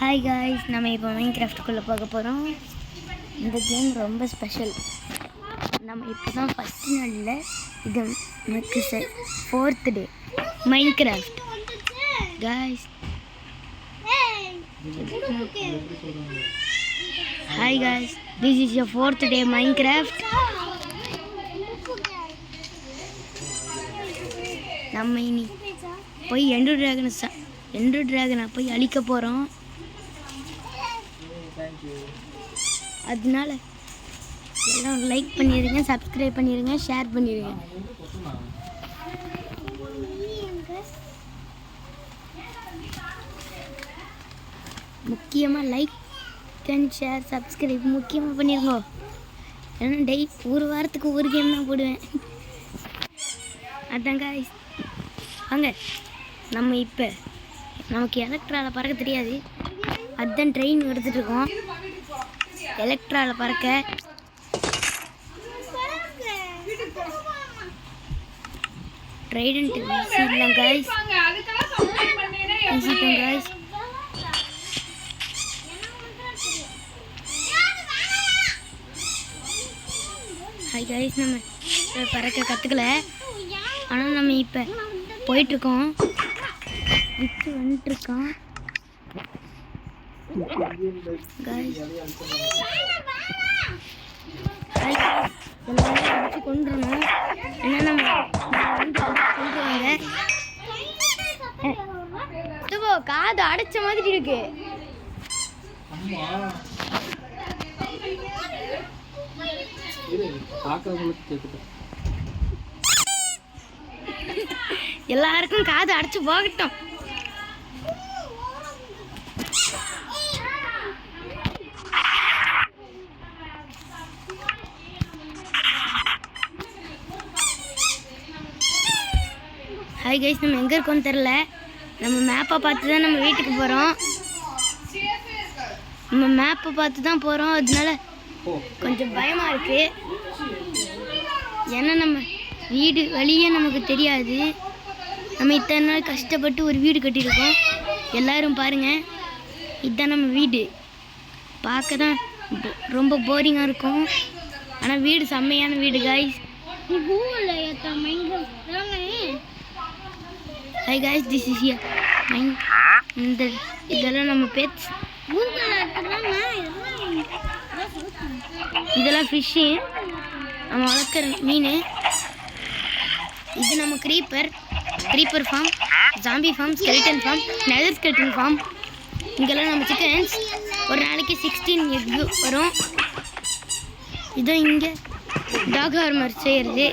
Hi guys, நம்ம இப்போ மைன்கிராஃப்ட்டுக்குள்ளே பார்க்க போகிறோம். இந்த கேம் ரொம்ப ஸ்பெஷல். நம்ம இப்போ தான் ஃபஸ்ட்டு நாளில் இது நமக்கு 4th day Minecraft guys. Hi guys, this is your 4th day Minecraft. நம்ம இனி போய் எண்டர் ட்ராகனை போய் அழிக்க போகிறோம். அதனால எல்லாம் லைக் பண்ணிடுங்க, சப்ஸ்கிரைப் பண்ணிடுங்க, ஷேர் பண்ணிடுங்க. முக்கியமாக லைக் அண்ட் ஷேர் சப்ஸ்கிரைப் முக்கியமாக பண்ணிடுங்க. ஏன்னா ஒரு வாரத்துக்கு ஒரு கேம் தான் போடுவேன். அதான் காய்ஸ், வாங்க நம்ம இப்போ நமக்கு எலக்ட்ராவில் பறக்க தெரியாது, அதுதான் ட்ரெயின் எடுத்துகிட்டு இருக்கோம். எலக்ட்ராவில் பறக்க ட்ரைடன்ட் வீசிடலாம் காய்ஸ். வீசிட்டோம் காய்ஸ். ஹாய் காய்ஸ், நம்ம பறக்க கற்றுக்கல, ஆனால் நம்ம இப்போ போயிட்டுருக்கோம். விட்டு வந்துட்டுருக்கான் காய்ஸ். எல்லாரும் அடிச்சு கொண்டுருணும். ஏன்னா நம்ம கொண்டுருவாங்க. காது அடைச்ச மாதிரி இருக்கு. எல்லாருக்கும் காது அடைச்சு போகட்டும். ஹாய் கைஸ், நம்ம எங்கே இருக்கோன்னு தெரில. நம்ம மேப்பை பார்த்து தான் நம்ம வீட்டுக்கு போகிறோம். நம்ம மேப்பை பார்த்து தான் போகிறோம். அதனால கொஞ்சம் பயமாக இருக்குது. ஏன்னா நம்ம வீடு வழியே நமக்கு தெரியாது. நம்ம இத்தனை நாள் கஷ்டப்பட்டு ஒரு வீடு கட்டியிருக்கோம். எல்லோரும் பாருங்கள், இதுதான் நம்ம வீடு. பார்க்க தான் ரொம்ப போரிங்காக இருக்கும், ஆனால் வீடு செம்மையான வீடு guys. Hi guys, this is your mind. இதெல்லாம் நம்ம பெட்ஸ். இதெல்லாம் ஃபிஷ்ஷு, நம்ம வளர்க்குற மீன். இது நம்ம creeper farm, zombie farm, skeleton farm, nether skeleton farm. இங்கெல்லாம் நம்ம சிக்கன்ஸ் ஒரு நாளைக்கு 16 எக் வரும். இதுதான் இங்கே டாக் ஹார்மர் செய்கிறது.